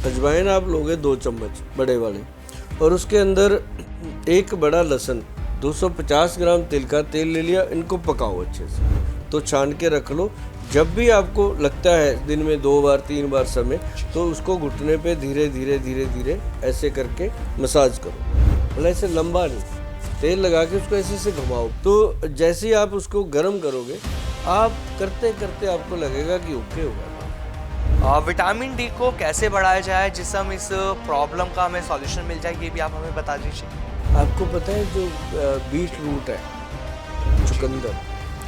अजवाइन आप लोगे 2 चम्मच बड़े वाले, और उसके अंदर एक बड़ा लहसुन, 250 ग्राम तिल का तेल ले लिया। इनको पकाओ अच्छे से, तो छान के रख लो। जब भी आपको लगता है दिन में 2 बार 3 बार समय, तो उसको घुटने पे धीरे धीरे धीरे धीरे ऐसे करके मसाज करो। मतलब ऐसे लंबा नहीं, तेल लगा के उसको ऐसे से घुमाओ। तो जैसे ही आप उसको गर्म करोगे, आप करते करते आपको लगेगा कि ओके होगा। विटामिन डी को कैसे बढ़ाया जाए जिससे हम इस प्रॉब्लम का हमें सॉल्यूशन मिल जाए, ये भी आप हमें बता दीजिए। आपको पता है जो बीट रूट है, चुकंदर,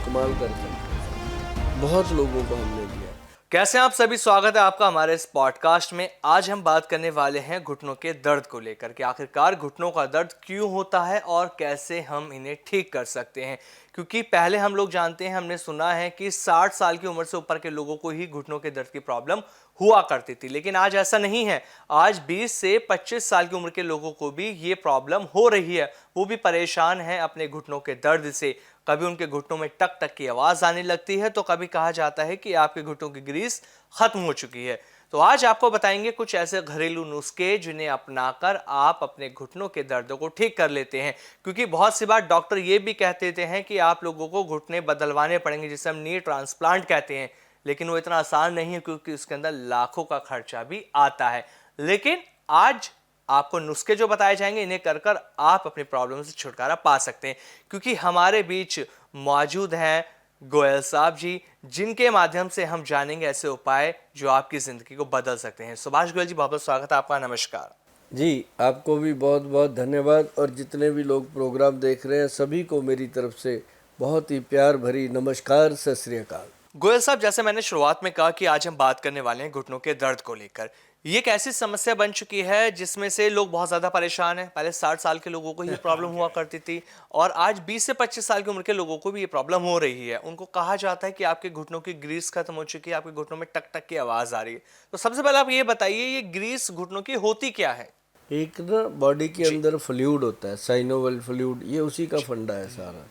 कमाल करता है, बहुत लोगों को हमने दिया। कैसे हैं आप सभी, स्वागत है आपका हमारे इस पॉडकास्ट में। आज हम बात करने वाले हैं घुटनों के दर्द को लेकर कि आखिरकार घुटनों का दर्द क्यों होता है और कैसे हम इन्हें ठीक कर सकते हैं। क्योंकि पहले हम लोग जानते हैं, हमने सुना है कि 60 साल की उम्र से ऊपर के लोगों को ही घुटनों के दर्द की प्रॉब्लम हुआ करती थी, लेकिन आज ऐसा नहीं है। आज 20 से 25 साल की उम्र के लोगों को भी ये प्रॉब्लम हो रही है। वो भी परेशान हैं अपने घुटनों के दर्द से। कभी उनके घुटनों में टक टक की आवाज आने लगती है, तो कभी कहा जाता है कि आपके घुटनों की ग्रीस खत्म हो चुकी है। तो आज आपको बताएंगे कुछ ऐसे घरेलू नुस्खे जिन्हें अपनाकर आप अपने घुटनों के दर्दों को ठीक कर लेते हैं। क्योंकि बहुत सी बार डॉक्टर ये भी कह देते हैं कि आप लोगों को घुटने बदलवाने पड़ेंगे, जिसे हम नी ट्रांसप्लांट कहते हैं, लेकिन वो इतना आसान नहीं है क्योंकि उसके अंदर लाखों का खर्चा भी आता है। लेकिन आज आपको नुस्खे जो बताए जाएंगे, इन्हें कर कर आप अपनी प्रॉब्लम से छुटकारा पा सकते हैं। क्योंकि हमारे बीच मौजूद हैं गोयल साहब जी, जिनके माध्यम से हम जानेंगे ऐसे उपाय जो आपकी जिंदगी को बदल सकते हैं। सुभाष गोयल जी, बहुत बहुत स्वागत है आपका। नमस्कार जी, आपको भी बहुत बहुत धन्यवाद, और जितने भी लोग प्रोग्राम देख रहे हैं सभी को मेरी तरफ से बहुत ही प्यार भरी नमस्कार, सत श्री अकाल। गोयल साहब, जैसे मैंने शुरुआत में कहा कि आज हम बात करने वाले हैं घुटनों के दर्द को लेकर। ये एक ऐसी समस्या बन चुकी है जिसमें से लोग बहुत ज्यादा परेशान हैं। पहले 60 साल के लोगों को ये प्रॉब्लम हुआ करती थी, और आज 20 से 25 साल की उम्र के लोगों को भी ये प्रॉब्लम हो रही है। उनको कहा जाता है कि आपके घुटनों की ग्रीस खत्म हो चुकी है, आपके घुटनों में टक टक की आवाज आ रही है। तो सबसे पहले आप ये बताइए, ये ग्रीस घुटनों की होती क्या है? एक ना बॉडी के अंदर फ्लूइड होता है, साइनोवल फ्लूइड, ये उसी का फंडा है सारा।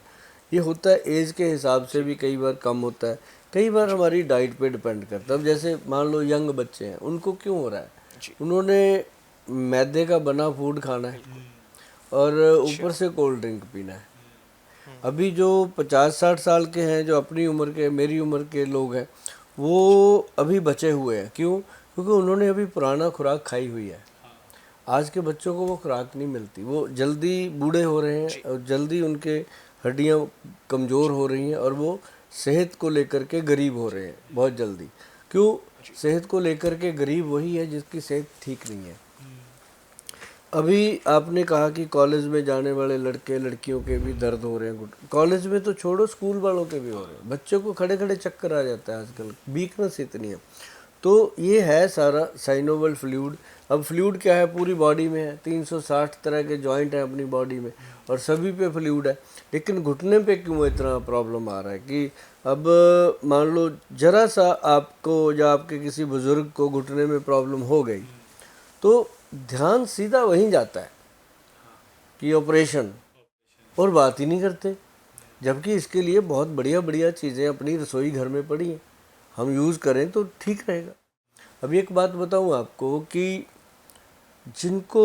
ये होता है एज के हिसाब से भी कई बार कम होता है, कई बार हमारी डाइट पे डिपेंड करता है। अब जैसे मान लो यंग बच्चे हैं, उनको क्यों हो रहा है? उन्होंने मैदे का बना फूड खाना है और ऊपर से कोल्ड ड्रिंक पीना है। अभी जो 50-60 साल के हैं, जो अपनी उम्र के, मेरी उम्र के लोग हैं, वो अभी बचे हुए हैं। क्यों? क्योंकि उन्होंने अभी पुराना खुराक खाई हुई है। आज के बच्चों को वो खुराक नहीं मिलती, वो जल्दी बूढ़े हो रहे हैं और जल्दी उनके हड्डियां कमज़ोर हो रही हैं, और वो सेहत को लेकर के गरीब हो रहे हैं बहुत जल्दी। क्यों? सेहत को लेकर के गरीब वही है जिसकी सेहत ठीक नहीं है। अभी आपने कहा कि कॉलेज में जाने वाले लड़के लड़कियों के भी दर्द हो रहे हैं। कॉलेज में तो छोड़ो, स्कूल वालों के भी हो रहे हैं। बच्चों को खड़े खड़े चक्कर आ जाता है आजकल, वीकनेस इतनी है। तो ये है सारा साइनोवल फ्लूइड। अब फ्लूइड क्या है? पूरी बॉडी में है, 360 तरह के जॉइंट हैं अपनी बॉडी में, और सभी पे फ्लूइड है। लेकिन घुटने पे क्यों इतना प्रॉब्लम आ रहा है कि अब मान लो जरा सा आपको या आपके किसी बुजुर्ग को घुटने में प्रॉब्लम हो गई, तो ध्यान सीधा वहीं जाता है कि ऑपरेशन, और बात ही नहीं करते। जबकि इसके लिए बहुत बढ़िया बढ़िया चीज़ें अपनी रसोई घर में पड़ी हैं, हम यूज़ करें तो ठीक रहेगा। अभी एक बात बताऊं आपको कि जिनको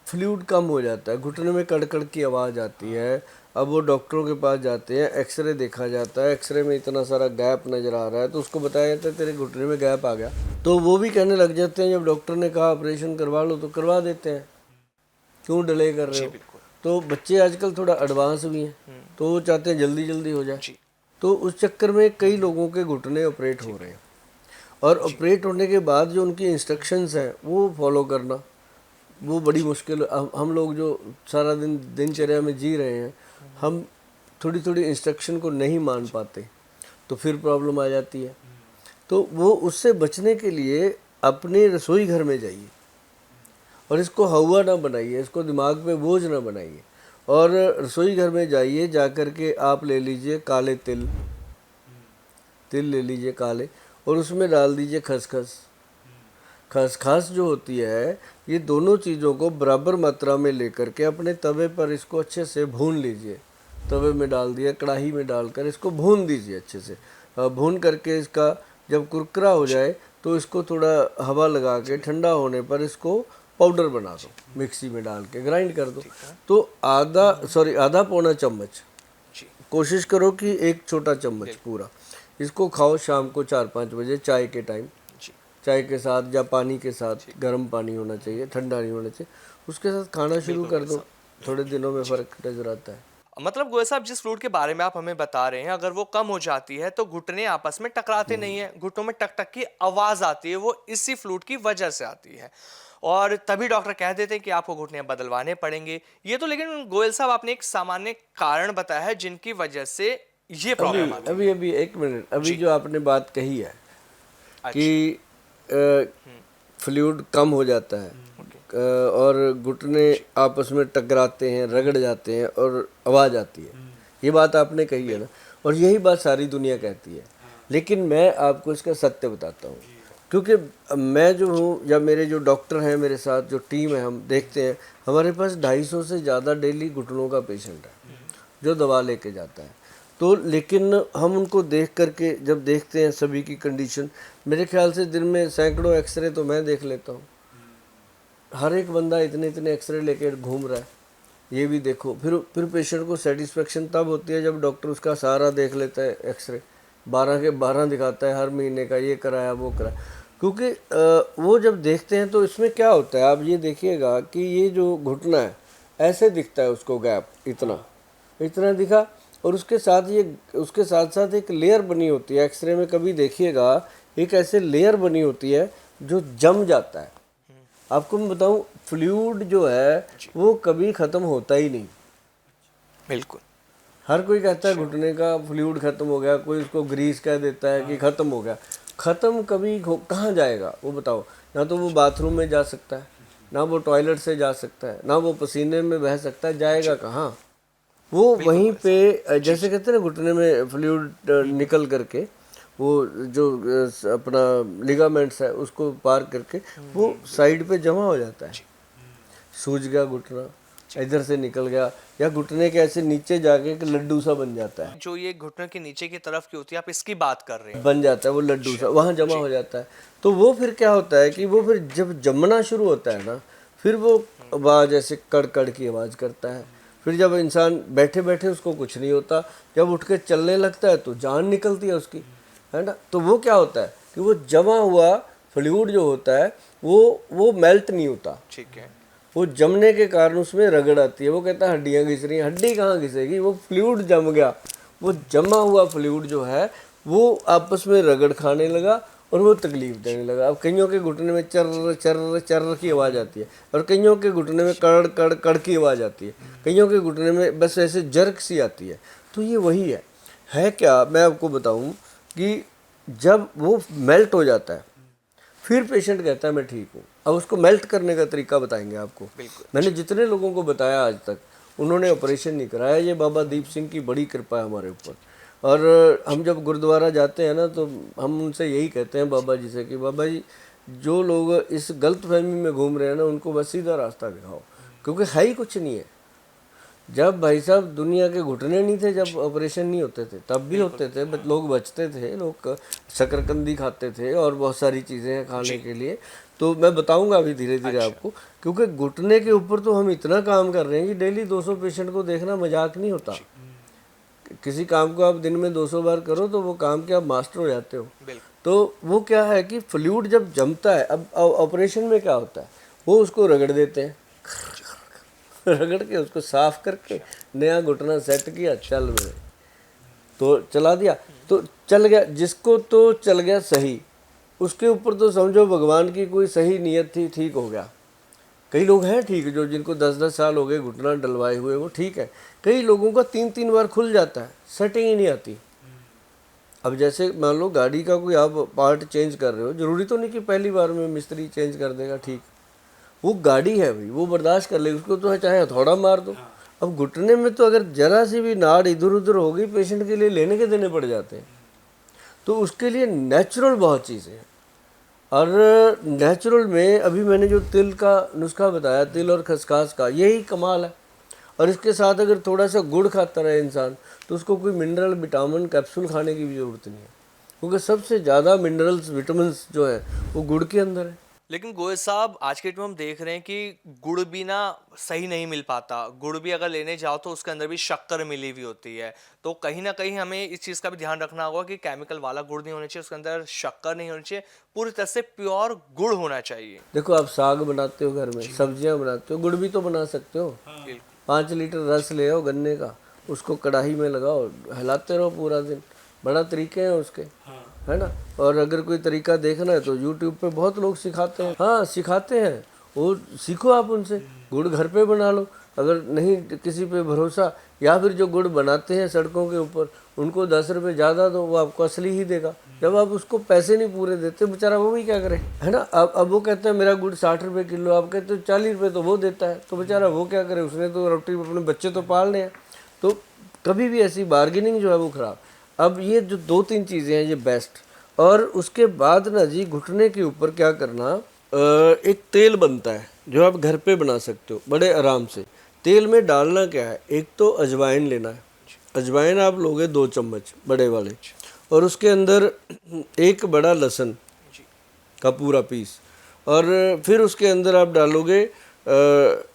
फ्लूइड कम हो जाता है, घुटने में कड़कड़ की आवाज़ आती है, अब वो डॉक्टरों के पास जाते हैं, एक्सरे देखा जाता है, एक्सरे में इतना सारा गैप नज़र आ रहा है, तो उसको बताया जाता है तेरे घुटने में गैप आ गया। तो वो भी कहने लग जाते हैं, जब डॉक्टर ने कहा ऑपरेशन करवा लो तो करवा देते हैं। क्यों डिले कर रहे हो? तो बच्चे आजकल थोड़ा एडवांस भी हैं, तो वो चाहते हैं जल्दी जल्दी हो जाए। तो उस चक्कर में कई लोगों के घुटने ऑपरेट हो रहे हैं, और ऑपरेट होने के बाद जो उनकी इंस्ट्रक्शंस हैं वो फॉलो करना वो बड़ी मुश्किल। हम लोग जो सारा दिन दिनचर्या में जी रहे हैं, हम थोड़ी थोड़ी इंस्ट्रक्शन को नहीं मान पाते, तो फिर प्रॉब्लम आ जाती है। तो वो उससे बचने के लिए अपने रसोई घर में जाइए, और इसको हवा ना बनाइए, इसको दिमाग पे बोझ ना बनाइए, और रसोई घर में जाइए, जा कर के आप ले लीजिए काले तिल ले लीजिए काले, और उसमें डाल दीजिए खसखस। खसखस जो होती है, ये दोनों चीज़ों को बराबर मात्रा में लेकर के अपने तवे पर इसको अच्छे से भून लीजिए। तवे में डाल दिया, कढ़ाई में डालकर इसको भून दीजिए अच्छे से। भून करके इसका जब कुरकुरा हो जाए, तो इसको थोड़ा हवा लगा के ठंडा होने पर इसको पाउडर बना दो, मिक्सी में डाल के ग्राइंड कर दो। तो आधा पौना चम्मच, जी कोशिश करो कि एक छोटा चम्मच पूरा, इसको खाओ शाम को 4-5 बजे चाय के टाइम। जी चाय के साथ या पानी के साथ, गर्म पानी होना चाहिए, ठंडा नहीं होना चाहिए, उसके साथ खाना शुरू कर दो। थोड़े दिनों में फ़र्क नजर आता है। मतलब गोयल साहब, जिस फ्लूइड के बारे में आप हमें बता रहे हैं, अगर वो कम हो जाती है तो घुटने आपस में टकराते नहीं है, घुटनों में टक टक की आवाज आती है, वो इसी फ्लूइड की वजह से आती है और तभी डॉक्टर कह देते हैं कि आपको घुटने बदलवाने पड़ेंगे। ये तो लेकिन गोयल साहब आपने एक सामान्य कारण बताया है जिनकी वजह से ये अभी प्रॉब्लम आती है। अभी अभी एक मिनट, अभी जी। जो आपने बात कही है अच्छा। कि फ्लूइड कम हो जाता है और घुटने आपस में टकराते हैं, रगड़ जाते हैं और आवाज़ आती है, ये बात आपने कही है ना, और यही बात सारी दुनिया कहती है। लेकिन मैं आपको इसका सत्य बताता हूँ, क्योंकि मैं जो हूँ या मेरे जो डॉक्टर हैं, मेरे साथ जो टीम है, हम देखते हैं हमारे पास 250 से ज़्यादा डेली घुटनों का पेशेंट है जो दवा लेके जाता है। तो लेकिन हम उनको देख करके जब देखते हैं सभी की कंडीशन, मेरे ख्याल से दिन में सैकड़ों एक्सरे तो मैं देख लेता हूँ। हर एक बंदा इतने इतने एक्सरे लेके घूम रहा है, ये भी देखो। फिर पेशेंट को सेटिस्फेक्शन तब होती है जब डॉक्टर उसका सारा देख लेता है, एक्सरे 12 के 12 दिखाता है, हर महीने का ये कराया वो कराया। क्योंकि वो जब देखते हैं तो इसमें क्या होता है, आप ये देखिएगा कि ये जो घुटना है ऐसे दिखता है, उसको गैप इतना दिखा, और उसके साथ साथ एक लेयर बनी होती है, एक्सरे में कभी देखिएगा एक ऐसे लेयर बनी होती है जो जम जाता है। आपको मैं बताऊं, फ्लूइड जो है वो कभी ख़त्म होता ही नहीं। बिल्कुल। हर कोई कहता है घुटने का फ्लूइड ख़त्म हो गया, कोई उसको ग्रीस कह देता है कि ख़त्म हो गया। ख़त्म कभी कहाँ जाएगा वो बताओ? ना तो वो बाथरूम में जा सकता है, ना वो टॉयलेट से जा सकता है, ना वो पसीने में बह सकता है, जाएगा कहाँ? वो वहीं पे, जैसे कहते हैं ना घुटने में फ्लूइड निकल करके वो जो अपना लिगामेंट्स है उसको पार करके वो साइड पे जमा हो जाता है। सूज गया घुटना, इधर से निकल गया, या घुटने के ऐसे नीचे जाके एक लड्डू सा बन जाता है, जो ये घुटने के नीचे की तरफ की होती है, आप इसकी बात कर रहे हैं। बन जाता है वो लड्डू सा, वहाँ जमा हो जाता है। तो वो फिर क्या होता है कि वो फिर जब जमना शुरू होता है ना, फिर वो आवाज़ ऐसे कड़ कड़ की आवाज़ करता है। फिर जब इंसान बैठे बैठे उसको कुछ नहीं होता, जब उठ के चलने लगता है तो जान निकलती है उसकी, है ना। तो वो क्या होता है कि वो जमा हुआ फ्लूइड जो होता है वो मेल्ट नहीं होता, ठीक है। वो जमने के कारण उसमें रगड़ आती है। वो कहता है हड्डियाँ घिस रही हैं, हड्डी कहाँ घिसेगी, वो फ्लूइड जम गया। वो जमा हुआ फ्लूइड जो है वो आपस में रगड़ खाने लगा और वो तकलीफ देने लगा। अब कईयों के घुटने में चर्र चर्र चर्र की आवाज़ आती है, और कईयों के घुटने में कड़ कड़ कड़ की आवाज़ आती है, कईयों के घुटने में बस ऐसे जर्क सी आती है। तो ये वही है क्या, मैं आपको बताऊं कि जब वो मेल्ट हो जाता है फिर पेशेंट कहता है मैं ठीक हूँ। अब उसको मेल्ट करने का तरीका बताएंगे आपको। मैंने जितने लोगों को बताया आज तक, उन्होंने ऑपरेशन नहीं कराया। ये बाबा दीप सिंह की बड़ी कृपा है हमारे ऊपर। और हम जब गुरुद्वारा जाते हैं ना, तो हम उनसे यही कहते हैं बाबा जी से कि बाबा जी, जो लोग इस गलत फहमी में घूम रहे हैं ना, उनको बस सीधा रास्ता दिखाओ, क्योंकि है ही कुछ नहीं है। जब भाई साहब दुनिया के घुटने नहीं थे, जब ऑपरेशन नहीं होते थे, तब भी होते थे, लोग बचते थे, लोग शकरकंदी खाते थे और बहुत सारी चीज़ें हैं खाने के लिए। तो मैं बताऊंगा अभी धीरे धीरे आपको, क्योंकि घुटने के ऊपर तो हम इतना काम कर रहे हैं कि डेली 200 पेशेंट को देखना मजाक नहीं होता। किसी काम को आप दिन में 200 बार करो तो वो काम के आप मास्टर हो जाते हो। तो वो क्या है कि फ्लूइड जब जमता है, अब ऑपरेशन में क्या होता है, वो उसको रगड़ देते हैं, रगड़ के उसको साफ करके नया घुटना सेट किया, चल मेरे तो चला दिया, तो चल गया। जिसको तो चल गया सही, उसके ऊपर तो समझो भगवान की कोई सही नीयत थी, ठीक हो गया। कई लोग हैं ठीक, जो जिनको 10-10 साल हो गए घुटना डलवाए हुए, वो ठीक है। कई लोगों का 3-3 बार खुल जाता है, सेटिंग ही नहीं आती। अब जैसे मान लो गाड़ी का कोई आप पार्ट चेंज कर रहे हो, जरूरी तो नहीं कि पहली बार में मिस्त्री चेंज कर देगा, ठीक, वो गाड़ी है भाई, वो बर्दाश्त कर लेगी, उसको तो चाहे हथौड़ा मार दो। अब घुटने में तो अगर जरा सी भी नाड़ इधर उधर हो गई, पेशेंट के लिए लेने के देने पड़ जाते हैं। तो उसके लिए नेचुरल बहुत चीज़ें हैं, और नेचुरल में अभी मैंने जो तिल का नुस्खा बताया, तिल और खसखस का, यही कमाल है। और इसके साथ अगर थोड़ा सा गुड़ खाता रहे इंसान, तो उसको कोई मिनरल विटामिन कैप्सूल खाने की भी ज़रूरत नहीं है। क्योंकि सबसे ज़्यादा मिनरल्स विटामिन जो है वो गुड़ के अंदर है। लेकिन गोयल साहब आज के डेट में हम देख रहे हैं कि गुड़ भी ना सही नहीं मिल पाता। गुड़ भी अगर लेने जाओ तो उसके अंदर भी शक्कर मिली हुई होती है। तो कहीं ना कहीं हमें इस चीज़ का भी ध्यान रखना होगा कि केमिकल वाला गुड़ नहीं होना चाहिए, उसके अंदर शक्कर नहीं होनी चाहिए, पूरी तरह से प्योर गुड़ होना चाहिए। देखो आप साग बनाते हो घर में, सब्जियां बनाते हो, गुड़ भी तो बना सकते हो। बिल्कुल। 5 लीटर रस ले आओ गन्ने का, उसको कढ़ाई में लगाओ, हिलाते रहो पूरा दिन। बड़ा तरीके हैं उसके, है ना। और अगर कोई तरीका देखना है तो यूट्यूब पे बहुत लोग सिखाते हैं। हाँ सिखाते हैं, वो सीखो आप उनसे। गुड़ घर पे बना लो, अगर नहीं किसी पे भरोसा, या फिर जो गुड़ बनाते हैं सड़कों के ऊपर, उनको 10 रुपये ज़्यादा दो, वो आपको असली ही देगा। जब आप उसको पैसे नहीं पूरे देते, बेचारा वो भी क्या करे, है ना। अब वो कहता है मेरा गुड़ 60 रुपये किलो, आप कहते हो 40 रुपये तो वो देता है, तो बेचारा वो क्या करे, उसने तो रोटी अपने बच्चे तो पालने हैं। तो कभी भी ऐसी बार्गेनिंग जो है वो खराब। अब ये जो 2-3 चीज़ें हैं ये बेस्ट। और उसके बाद ना जी घुटने के ऊपर क्या करना, एक तेल बनता है जो आप घर पे बना सकते हो बड़े आराम से। तेल में डालना क्या है, एक तो अजवाइन लेना है। अजवाइन आप लोगे 2 चम्मच बड़े वाले, और उसके अंदर एक बड़ा लहसुन का पूरा पीस, और फिर उसके अंदर आप डालोगे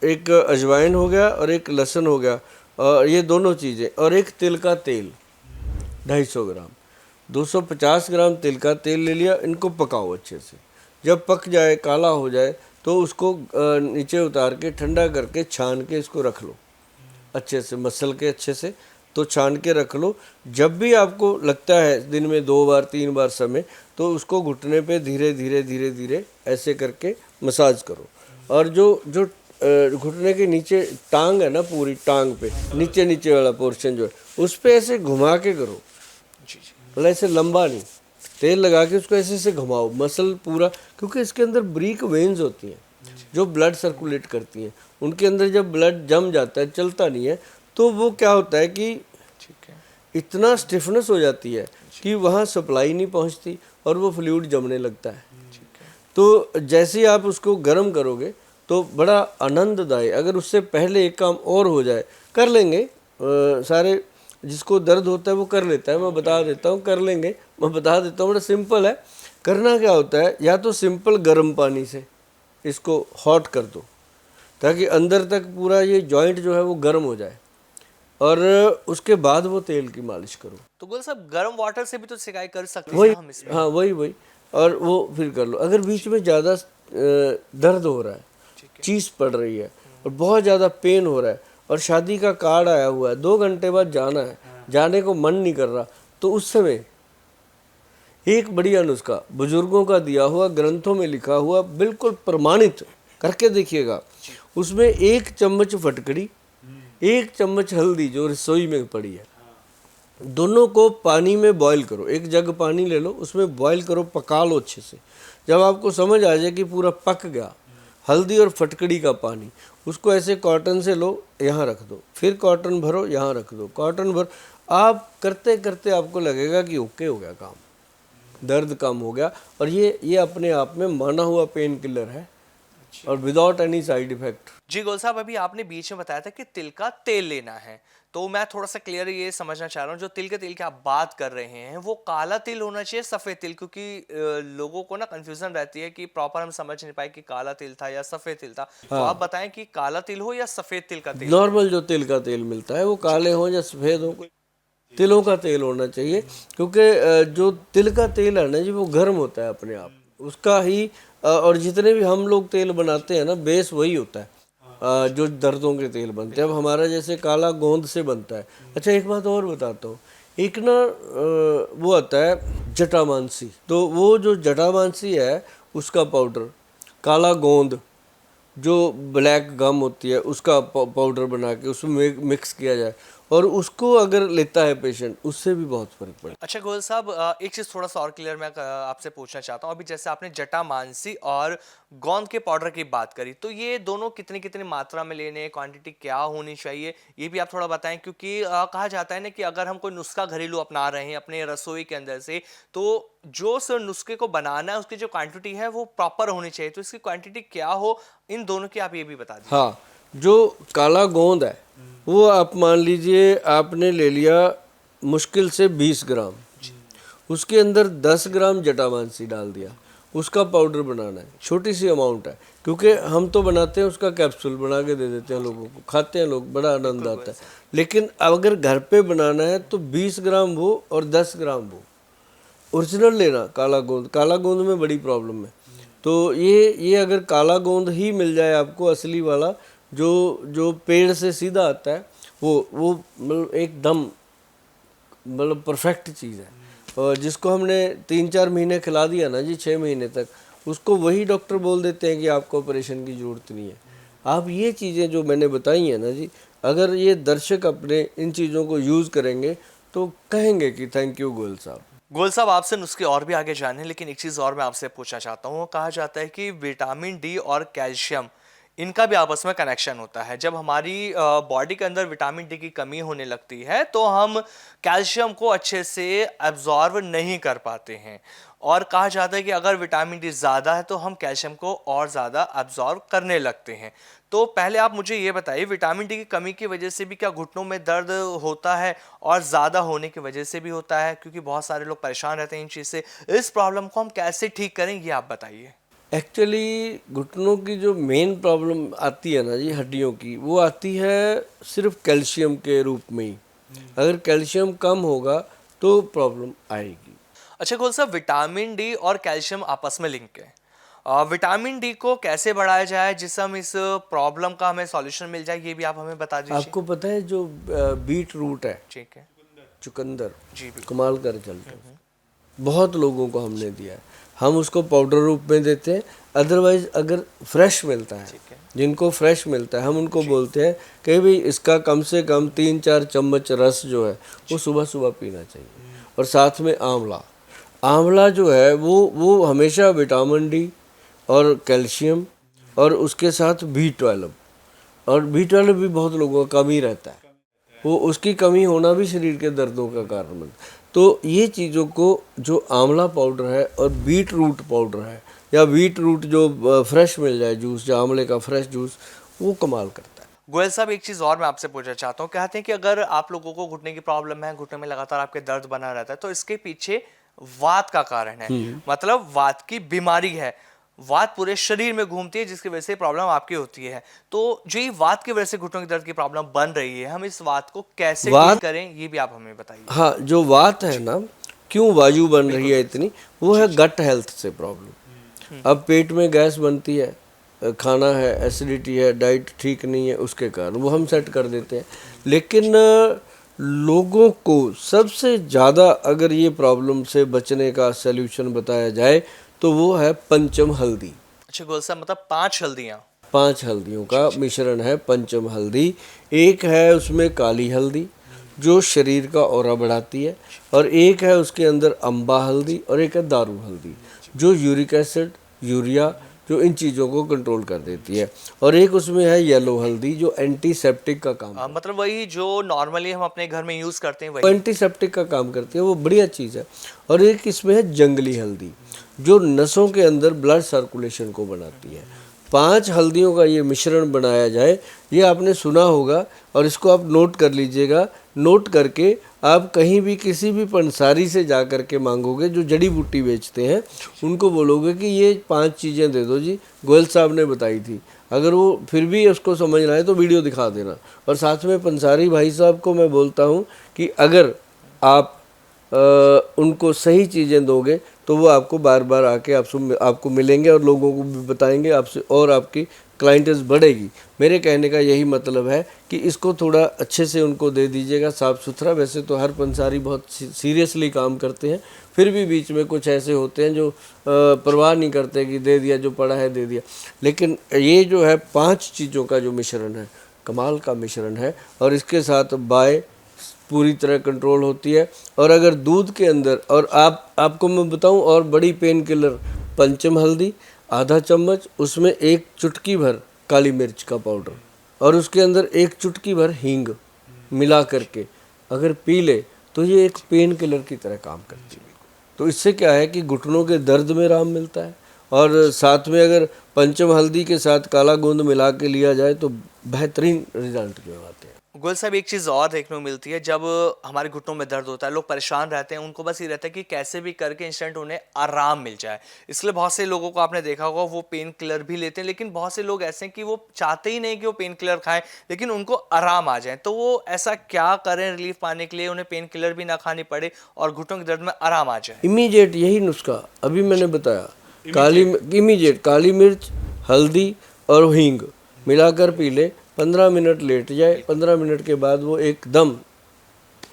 एक अजवाइन हो गया और एक लहसुन हो गया, और ये दोनों चीज़ें, और एक तिल का तेल 250 ग्राम, 250 ग्राम तिल का तेल ले लिया। इनको पकाओ अच्छे से, जब पक जाए काला हो जाए तो उसको नीचे उतार के ठंडा करके छान के इसको रख लो अच्छे से, मसल के अच्छे से, तो छान के रख लो। जब भी आपको लगता है दिन में 2 बार 3 बार समय, तो उसको घुटने पे धीरे धीरे धीरे धीरे ऐसे करके मसाज करो। और जो जो घुटने के नीचे टांग है ना, पूरी टांग पे नीचे नीचे वाला पोर्शन जो है, उस पे ऐसे घुमा के करो, मतलब ऐसे लंबा नहीं, तेल लगा के उसको ऐसे से घुमाओ, मसल पूरा। क्योंकि इसके अंदर ब्रीक वेन्स होती हैं जो ब्लड सर्कुलेट करती हैं, उनके अंदर जब ब्लड जम जाता है, चलता नहीं है, तो वो क्या होता है कि इतना स्टिफनेस हो जाती है कि वहाँ सप्लाई नहीं पहुँचती और वो फ्लूइड जमने लगता है। तो जैसे ही आप उसको गर्म करोगे तो बड़ा आनंददायक। अगर उससे पहले एक काम और हो जाए, कर लेंगे सारे, जिसको दर्द होता है वो कर लेता है, मैं बता देता हूँ, कर लेंगे, मैं बता देता हूँ, बड़ा सिंपल है। करना क्या होता है, या तो सिंपल गर्म पानी से इसको हॉट कर दो ताकि अंदर तक पूरा ये जॉइंट जो है वो गर्म हो जाए, और उसके बाद वो तेल की मालिश करो। तो गोयल साहब गर्म वाटर से भी तो सिकाई कर सकते वही, हैं हम इसमें। हाँ वही, और वो फिर कर लो। अगर बीच में ज़्यादा दर्द हो रहा है, चीज़ पड़ रही है और बहुत ज़्यादा पेन हो रहा है, और शादी का कार्ड आया हुआ है, 2 घंटे बाद जाना है, जाने को मन नहीं कर रहा, तो उस समय एक बढ़िया नुस्खा, बुजुर्गों का दिया हुआ, ग्रंथों में लिखा हुआ, बिल्कुल प्रमाणित, करके देखिएगा। उसमें 1 चम्मच फटकड़ी, 1 चम्मच हल्दी जो रसोई में पड़ी है, दोनों को पानी में बॉईल करो। एक जग पानी ले लो, उसमें बॉईल करो, पका लो अच्छे से। जब आपको समझ आ जाए कि पूरा पक गया, हल्दी और फटकड़ी का पानी, उसको ऐसे कॉटन से लो, यहाँ रख दो, फिर कॉटन भरो, यहाँ रख दो, कॉटन भर। आप करते करते आपको लगेगा कि ओके हो गया काम, दर्द कम हो गया। और ये अपने आप में माना हुआ पेन किलर है और विदाउट एनी साइड इफेक्ट। जी गोयल साहब, अभी आपने बीच में बताया था कि तिल का तेल लेना है, तो मैं थोड़ा सा क्लियर ये समझना चाह रहा हूँ, जो तिल के तेल की आप बात कर रहे हैं वो काला तिल होना चाहिए, सफेद तिल? क्योंकि लोगों को ना कंफ्यूजन रहती है कि प्रॉपर हम समझ नहीं पाए कि काला तिल था या सफेद तिल था। तो आप बताएं कि काला तिल हो या सफेद तिल का तेल? नॉर्मल जो तिल का तेल मिलता है, वो काले हो या सफ़ेद हो, तिलों का तेल होना चाहिए। क्योंकि जो तिल का तेल है ना जी, वो गर्म होता है अपने आप, उसका ही और जितने भी हम लोग तेल बनाते हैं ना, बेस वही होता है जो दर्दों के तेल बनते हैं। अब हमारा जैसे काला गोंद से बनता है। अच्छा एक बात और बताता हूँ, एक ना वो आता है जटामानसी, तो वो जो जटामानसी है उसका पाउडर, काला गोंद जो ब्लैक गम होती है उसका पाउडर बना के उसमें मिक्स किया जाए, और उसको अगर लेता है पेशेंट, उससे भी बहुत फर्क पड़ता है। अच्छा गोयल साहब, एक चीज़ थोड़ा सा और क्लियर मैं आपसे पूछना चाहता हूँ। अभी जैसे आपने जटामानसी और गोंद के पाउडर की बात करी, तो ये दोनों कितनी कितनी मात्रा में लेने, क्वांटिटी क्या होनी चाहिए, ये भी आप थोड़ा बताएं। क्योंकि कहा जाता है ना कि अगर हम कोई नुस्खा घरेलू अपना रहे हैं अपने रसोई के अंदर से, तो जो उस नुस्खे को बनाना है उसकी जो क्वांटिटी है वो प्रॉपर होनी चाहिए। तो इसकी क्वांटिटी क्या हो, इन दोनों की आप ये भी बता दीजिए। हाँ, जो काला गोंद है वो आप मान लीजिए आपने ले लिया मुश्किल से 20 ग्राम, उसके अंदर 10 ग्राम जटामांसी डाल दिया, उसका पाउडर बनाना है, छोटी सी अमाउंट है, क्योंकि हम तो बनाते हैं उसका कैप्सूल बना के दे देते हैं लोगों को, खाते हैं लोग, बड़ा आनंद आता है। लेकिन अगर घर पे बनाना है तो 20 ग्राम वो और 10 ग्राम वो ओरिजिनल लेना, काला गोंद। काला गोंद में बड़ी प्रॉब्लम है, तो ये अगर काला गोंद ही मिल जाए आपको, असली वाला जो जो पेड़ से सीधा आता है, वो मतलब एकदम मतलब परफेक्ट चीज़ है। और जिसको हमने 3-4 महीने खिला दिया ना जी, 6 महीने तक, उसको वही डॉक्टर बोल देते हैं कि आपको ऑपरेशन की ज़रूरत नहीं है। आप ये चीज़ें जो मैंने बताई हैं ना जी, अगर ये दर्शक अपने इन चीज़ों को यूज़ करेंगे तो कहेंगे कि थैंक यू गोयल साहब। गोयल साहब, आपसे नुस्खे और भी आगे जाने हैं, लेकिन एक चीज़ और मैं आपसे पूछना चाहता हूँ। कहा जाता है कि विटामिन डी और कैल्शियम, इनका भी आपस में कनेक्शन होता है। जब हमारी बॉडी के अंदर विटामिन डी की कमी होने लगती है तो हम कैल्शियम को अच्छे से एब्जॉर्व नहीं कर पाते हैं, और कहा जाता है कि अगर विटामिन डी ज़्यादा है तो हम कैल्शियम को और ज़्यादा एब्जॉर्व करने लगते हैं। तो पहले आप मुझे ये बताइए, विटामिन डी की कमी की वजह से भी क्या घुटनों में दर्द होता है, और ज़्यादा होने की वजह से भी होता है? क्योंकि बहुत सारे लोग परेशान रहते हैं इन चीज़ से। इस प्रॉब्लम को हम कैसे ठीक करें, ये आप बताइए। एक्चुअली घुटनों की जो मेन प्रॉब्लम आती है ना जी, हड्डियों की, वो आती है सिर्फ कैल्शियम के रूप में ही। अगर कैल्शियम कम होगा तो प्रॉब्लम आएगी। अच्छा गोल साहब, विटामिन डी और कैल्शियम आपस में लिंक है। विटामिन डी को कैसे बढ़ाया जाए जिससे हम इस प्रॉब्लम का हमें सॉल्यूशन मिल जाए, ये भी आप हमें बता दीजिए। आपको पता है जो बीट रूट है, ठीक है। चुकंदर, जी बिल्कुल। कमाल कर चलते हैं, बहुत लोगों को हमने दिया है। हम उसको पाउडर रूप में देते हैं, अदरवाइज अगर फ्रेश मिलता है, जिनको फ्रेश मिलता है, हम उनको बोलते हैं कि भाई इसका कम से कम 3-4 चम्मच रस जो है वो सुबह सुबह पीना चाहिए। और साथ में आंवला, आंवला जो है वो हमेशा विटामिन डी और कैल्शियम, और उसके साथ B12, और B12 भी बहुत लोगों का कमी रहता है, वो उसकी कमी होना भी शरीर के दर्दों का कारण बनता है। तो ये चीज़ों को, जो आंवला पाउडर है और बीट रूट पाउडर है, या बीट रूट जो फ्रेश मिल जाए जूस, जो आंवले का फ्रेश जूस, वो कमाल करता है। गोयल साहब, एक चीज़ और मैं आपसे पूछना चाहता हूँ। कहते हैं कि अगर आप लोगों को घुटने की प्रॉब्लम है, घुटने में लगातार आपके दर्द बना रहता है, तो इसके पीछे वात का कारण है, मतलब वात की बीमारी है। वात पूरे शरीर में घूमती है जिसकी वजह से प्रॉब्लम आपकी होती है। तो जो ये वात की वजह से घुटनों के दर्द की प्रॉब्लम बन रही है, हम इस वात को कैसे ठीक करें, ये भी आप हमें बताइए। हाँ, जो वात है ना, क्यों वायु बन रही है इतनी, वो है गट हेल्थ से प्रॉब्लम। अब पेट में गैस बनती है, खाना है, एसिडिटी है, डाइट ठीक नहीं है, उसके कारण वो हम सेट कर देते हैं। लेकिन लोगों को सबसे ज़्यादा अगर ये प्रॉब्लम से बचने का सल्यूशन बताया जाए तो वो है पंचम हल्दी। अच्छा गोयल साहब, मतलब 5 हल्दियाँ? 5 हल्दियों का मिश्रण है पंचम हल्दी। एक है उसमें काली हल्दी जो शरीर का ऑरा बढ़ाती है, और एक है उसके अंदर अम्बा हल्दी, और एक है दारू हल्दी जो यूरिक एसिड, यूरिया, जो इन चीज़ों को कंट्रोल कर देती है, और एक उसमें है येलो हल्दी जो एंटीसेप्टिक का काम करती है। मतलब वही जो नॉर्मली हम अपने घर में यूज़ करते हैं वो वही। एंटीसेप्टिक का काम करती है, वो बढ़िया चीज़ है। और एक इसमें है जंगली हल्दी जो नसों के अंदर ब्लड सर्कुलेशन को बनाती है। 5 हल्दियों का ये मिश्रण बनाया जाए, ये आपने सुना होगा, और इसको आप नोट कर लीजिएगा। नोट करके आप कहीं भी किसी भी पंसारी से जा कर के मांगोगे जो जड़ी बूटी बेचते हैं, उनको बोलोगे कि ये 5 चीज़ें दे दो जी, गोयल साहब ने बताई थी। अगर वो फिर भी उसको समझ रहा है तो वीडियो दिखा देना। और साथ में पंसारी भाई साहब को मैं बोलता हूँ कि अगर आप उनको सही चीज़ें दोगे तो वो आपको बार बार आके आपको मिलेंगे और लोगों को भी बताएंगे आपसे, और आपकी क्लाइंटेज बढ़ेगी। मेरे कहने का यही मतलब है कि इसको थोड़ा अच्छे से उनको दे दीजिएगा, साफ़ सुथरा। वैसे तो हर पंसारी बहुत सीरियसली काम करते हैं, फिर भी बीच में कुछ ऐसे होते हैं जो परवाह नहीं करते कि दे दिया, जो पड़ा है दे दिया। लेकिन ये जो है 5 चीज़ों का जो मिश्रण है, कमाल का मिश्रण है, और इसके साथ बाय पूरी तरह कंट्रोल होती है। और अगर दूध के अंदर, और आपको मैं बताऊं, और बड़ी पेन किलर पंचम हल्दी आधा चम्मच, उसमें 1 चुटकी भर काली मिर्च का पाउडर, और उसके अंदर 1 चुटकी भर हींग मिला करके अगर पी ले तो ये एक पेन किलर की तरह काम करती है। तो इससे क्या है कि घुटनों के दर्द में आराम मिलता है, और साथ में अगर पंचम हल्दी के साथ काला गोंद मिला के लिया जाए तो बेहतरीन रिजल्ट जो आते हैं। गोयल साहब एक चीज़ और देखने को मिलती है, जब हमारे घुटनों में दर्द होता है, लोग परेशान रहते हैं, उनको बस ये रहता है कि कैसे भी करके इंस्टेंट उन्हें आराम मिल जाए। इसलिए बहुत से लोगों को आपने देखा होगा वो पेन किलर भी लेते हैं, लेकिन बहुत से लोग ऐसे हैं कि वो चाहते ही नहीं कि वो पेन किलर खाएं, लेकिन उनको आराम आ जाए। तो वो ऐसा क्या करें रिलीफ पाने के लिए, उन्हें पेन किलर भी ना खानी पड़े और घुटनों के दर्द में आराम आ जाए? इमीडिएट यही नुस्खा अभी मैंने बताया, इमीडिएट काली मिर्च, हल्दी और हींग मिलाकर पी ले, 15 मिनट लेट जाए, 15 मिनट के बाद वो एकदम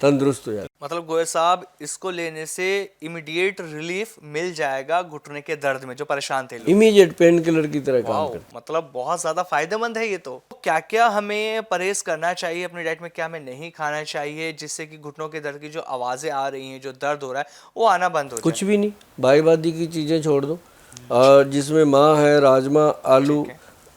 तंदुरुस्त हो जाए। मतलब गोयल साहब, इसको लेने से इमीडिएट रिलीफ मिल जाएगा घुटने के दर्द में जो परेशान थे लोग। इमीडिएट पेन किलर की तरह काम वाओ, करता मतलब बहुत ज्यादा फायदेमंद है ये तो। क्या क्या हमें परहेज करना चाहिए अपनी डाइट में, क्या हमें नहीं खाना चाहिए जिससे कि घुटनों के दर्द की जो आवाजें आ रही हैं, जो दर्द हो रहा है, वो आना बंद हो है। जाए? कुछ भी नहीं, बाईबादी की चीज़ें छोड़ दो, और जिसमें माँ है, राजमा, आलू,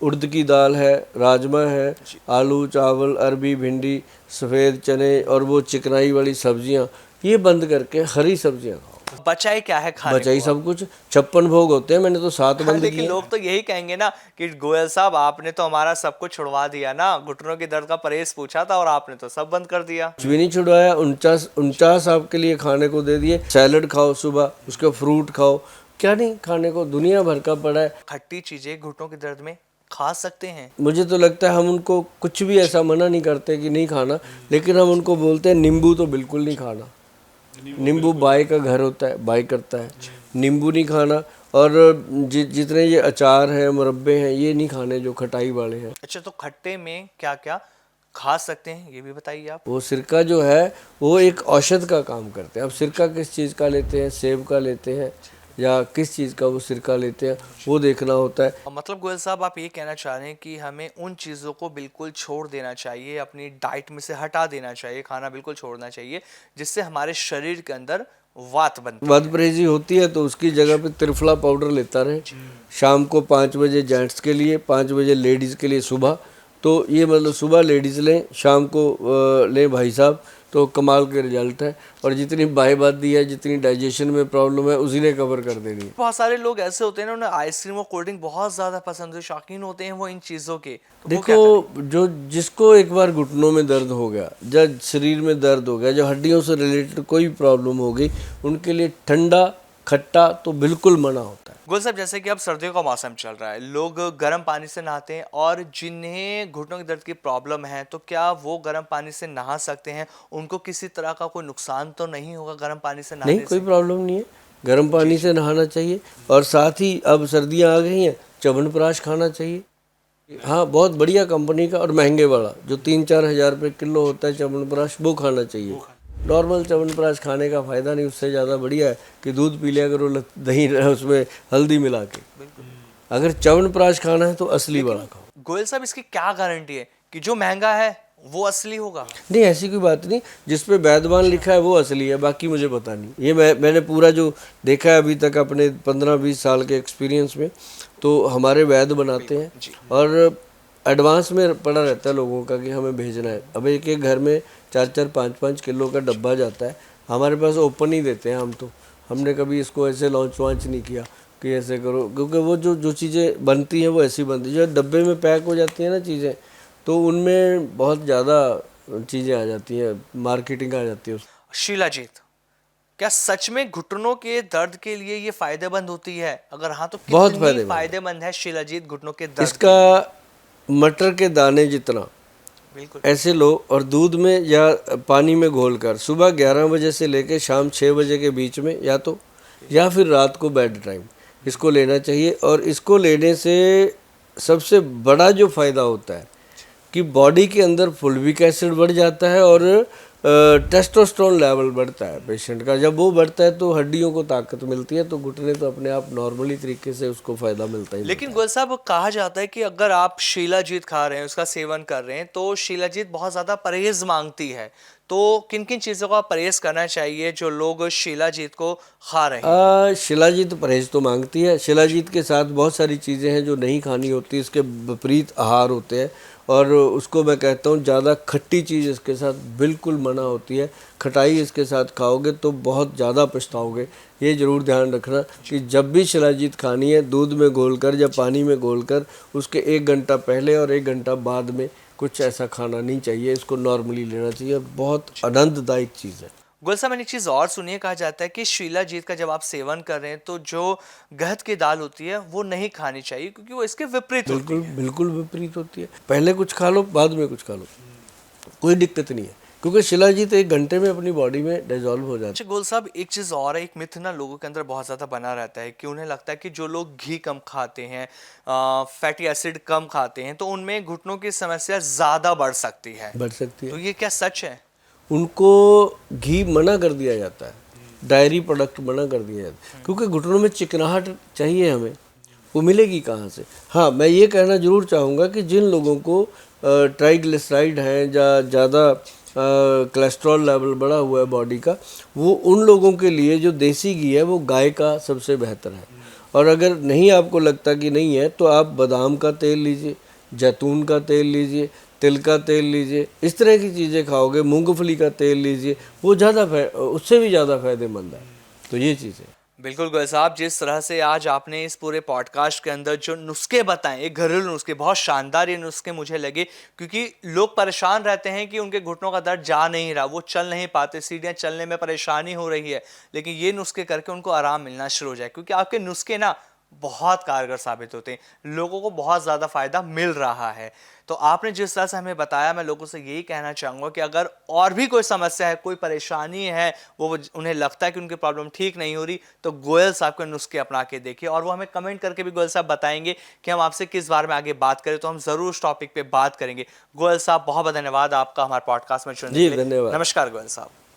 उड़द की दाल है, राजमा है, आलू, चावल, अरबी, भिंडी, सफ़ेद चने और वो चिकनाई वाली सब्जियाँ, ये बंद करके हरी सब्जियाँ खाओ। बचाए क्या है खाने बचाई को? सब कुछ, 56 भोग होते हैं, मैंने तो 7 बंद लेकिन किए। लोग तो यही कहेंगे ना कि गोयल साहब आपने तो हमारा सब कुछ छुड़वा दिया ना, घुटनों के दर्द का परहेज पूछा था और आपने तो सब बंद कर दिया। कुछ भी नहीं छुड़वाया, 49 आपके लिए खाने को दे दिए। सैलड खाओ सुबह, उसके फ्रूट खाओ, क्या नहीं खाने को, दुनिया भर का पड़ा है। खट्टी चीजें घुटनों के दर्द में खा सकते हैं? मुझे तो लगता है हम उनको कुछ भी ऐसा मना नहीं करते कि नहीं खाना, लेकिन हम उनको बोलते हैं नींबू तो बिल्कुल नहीं खाना। नींबू बाई का घर होता है, बाई करता है, नींबू नहीं खाना। और जितने ये अचार हैं, मुरब्बे हैं, ये नहीं खाने जो खटाई वाले हैं। अच्छा, तो खट्टे में क्या क्या खा सकते हैं ये भी बताइए आप। वो सिरका जो है वो एक औषध का काम करते हैं। अब सिरका किस चीज़ का लेते हैं, सेब का लेते हैं या किस चीज़ का वो सिरका लेते हैं, वो देखना होता है। मतलब गोयल साहब, आप ये कहना चाह रहे हैं कि हमें उन चीज़ों को बिल्कुल छोड़ देना चाहिए, अपनी डाइट में से हटा देना चाहिए, खाना बिल्कुल छोड़ना चाहिए, जिससे हमारे शरीर के अंदर वात बनती है। वात परहेजी होती है तो उसकी जगह पे त्रिफला पाउडर लेता रहे। शाम को 5 बजे जेंट्स के लिए, 5 बजे लेडीज़ के लिए सुबह। तो ये मतलब सुबह लेडीज़ लें, शाम को लें भाई साहब, तो कमाल के रिजल्ट है। और जितनी बाईबादी है, जितनी डाइजेशन में प्रॉब्लम है, उसी ने कवर कर देनी है। बहुत सारे लोग ऐसे होते हैं ना, उन्हें आइसक्रीम और कोल्ड ड्रिंक बहुत ज़्यादा पसंद है, शौकीन होते हैं वो इन चीज़ों के, तो वो क्या देखो, जो जिसको एक बार घुटनों में दर्द हो गया, जब शरीर में दर्द हो गया, जो हड्डियों से रिलेटेड कोई प्रॉब्लम हो गई, उनके लिए ठंडा खट्टा तो बिल्कुल मना होता है। गोल साहब, जैसे कि अब सर्दियों का मौसम चल रहा है, लोग गर्म पानी से नहाते हैं, और जिन्हें घुटनों के दर्द की प्रॉब्लम है तो क्या वो गर्म पानी से नहा सकते हैं? उनको किसी तरह का कोई नुकसान तो नहीं होगा गर्म पानी से नहाने नहीं, कोई से? प्रॉब्लम नहीं है, गर्म पानी से नहाना चाहिए। और साथ ही अब सर्दियाँ आ गई हैं, च्यवनप्राश खाना चाहिए। हाँ, बहुत बढ़िया कंपनी का और महंगे वाला, जो 3-4 हज़ार रुपये किलो होता है च्यवनप्राश, वो खाना चाहिए। नॉर्मल च्यवनप्राश खाने का फ़ायदा नहीं, उससे ज़्यादा बढ़िया है कि दूध पी लिया करो दही उसमें हल्दी मिला के। अगर च्यवनप्राश खाना है तो असली वाला खाओ। गोयल साहब, इसकी क्या गारंटी है कि जो महंगा है वो असली होगा? नहीं, ऐसी कोई बात नहीं, जिस पे वैद्यवान लिखा है वो असली है, बाकी मुझे पता नहीं। ये मैंने पूरा जो देखा है अभी तक अपने 15-20 साल के एक्सपीरियंस में, तो हमारे वैद्य बनाते हैं और एडवांस में पड़ा रहता है लोगों का कि हमें भेजना है। अब एक एक घर में 4-4, 5-5 किलो का डब्बा जाता है, हमारे पास ओपन ही देते हैं हम तो। हमने कभी इसको ऐसे लॉन्च वांच नहीं किया कि ऐसे करो, क्योंकि वो जो चीज़ें बनती हैं वो ऐसी बनती है। जो डब्बे में पैक हो जाती हैं ना चीज़ें, तो उनमें बहुत ज़्यादा चीज़ें आ जाती हैं, मार्केटिंग आ जाती है। शिलाजीत, क्या सच में घुटनों के दर्द के लिए ये फायदेमंद होती है? अगर हाँ, तो बहुत कितनी फायदेमंद है शिलाजीत घुटनों के दर्द? इसका मटर के दाने जितना बिल्कुल ऐसे लो और दूध में या पानी में घोलकर सुबह 11 बजे से लेकर शाम 6 बजे के बीच में, या फिर रात को बेड टाइम इसको लेना चाहिए। और इसको लेने से सबसे बड़ा जो फ़ायदा होता है कि बॉडी के अंदर फुल्विक एसिड बढ़ जाता है और टेस्टोस्टेरोन लेवल बढ़ता है पेशेंट का। जब वो बढ़ता है तो हड्डियों को ताकत मिलती है, तो घुटने तो अपने आप नॉर्मली तरीके से उसको फ़ायदा मिलता ही। लेकिन गोयल साहब, कहा जाता है कि अगर आप शिलाजीत खा रहे हैं, उसका सेवन कर रहे हैं, तो शिलाजीत बहुत ज़्यादा परहेज मांगती है। तो किन किन चीज़ों का परहेज करना चाहिए जो लोग शिलाजीत को खा रहे हैं? शिलाजीत परहेज तो मांगती है। शिलाजीत के साथ बहुत सारी चीज़ें हैं जो नहीं खानी होती, इसके विपरीत आहार होते हैं, और उसको मैं कहता हूँ ज़्यादा खट्टी चीज़ इसके साथ बिल्कुल मना होती है। खटाई इसके साथ खाओगे तो बहुत ज़्यादा पछताओगे। ये ज़रूर ध्यान रखना कि जब भी शिलाजीत खानी है, दूध में घोलकर या पानी में घोलकर उसके 1 घंटा पहले और 1 घंटा बाद में कुछ ऐसा खाना नहीं चाहिए, इसको नॉर्मली लेना चाहिए, बहुत आनंददायक चीज़ है। गोयल साहब, मैंने एक चीज़ और सुनी है, कहा जाता है कि शिलाजीत का जब आप सेवन कर रहे हैं तो जो गहत की दाल होती है वो नहीं खानी चाहिए क्योंकि वो इसके विपरीत होती बिल्कुल है। बिल्कुल विपरीत होती है। पहले कुछ खा लो, बाद में कुछ खा लो, कोई दिक्कत नहीं है, क्योंकि शिलाजीत 1 घंटे में अपनी बॉडी में डिसॉल्व हो जाता अच्छा गोयल साहब, एक चीज़ और है, एक मिथ ना लोगों के अंदर बहुत ज़्यादा बना रहता है कि उन्हें लगता है कि जो लोग घी कम खाते हैं, फैटी एसिड कम खाते हैं, तो उनमें घुटनों की समस्या ज़्यादा बढ़ सकती है। है, बढ़ सकती तो है। ये क्या सच है? उनको घी मना कर दिया जाता है, डायरी प्रोडक्ट मना कर दिया जाता है, क्योंकि घुटनों में चिकनाहट चाहिए हमें, वो मिलेगी कहाँ से। हाँ, मैं ये कहना जरूर चाहूँगा कि जिन लोगों को ट्राइग्लिसराइड हैं या ज़्यादा कोलेस्ट्रॉल लेवल बढ़ा हुआ है बॉडी का, वो उन लोगों के लिए जो देसी घी है वो गाय का सबसे बेहतर है। और अगर नहीं आपको लगता कि नहीं है, तो आप बादाम का तेल लीजिए, जैतून का तेल लीजिए, तिल का तेल लीजिए, इस तरह की चीज़ें खाओगे, मूंगफली का तेल लीजिए, वो उससे भी ज़्यादा फायदेमंद है। तो ये चीज़ है। बिल्कुल गोयल साहब, जिस तरह से आज आपने इस पूरे पॉडकास्ट के अंदर जो नुस्खे बताए, ये घरेलू नुस्खे, बहुत शानदार ये नुस्खे मुझे लगे, क्योंकि लोग परेशान रहते हैं कि उनके घुटनों का दर्द जा नहीं रहा, वो चल नहीं पाते, सीढ़ियाँ चलने में परेशानी हो रही है, लेकिन ये नुस्खे करके उनको आराम मिलना शुरू हो जाए, क्योंकि आपके नुस्खे ना बहुत कारगर साबित होते हैं, लोगों को बहुत ज़्यादा फायदा मिल रहा है। तो आपने जिस तरह से हमें बताया, मैं लोगों से यही कहना चाहूँगा कि अगर और भी कोई समस्या है, कोई परेशानी है, वो उन्हें लगता है कि उनकी प्रॉब्लम ठीक नहीं हो रही, तो गोयल साहब के नुस्खे अपना के देखिए, और वो हमें कमेंट करके भी गोयल साहब बताएंगे कि हम आपसे किस बारे में आगे बात करें, तो हम ज़रूर उस टॉपिक पे बात करेंगे। गोयल साहब, बहुत बहुत धन्यवाद आपका हमारे पॉडकास्ट में जुड़ने जी के लिए। धन्यवाद। नमस्कार गोयल साहब।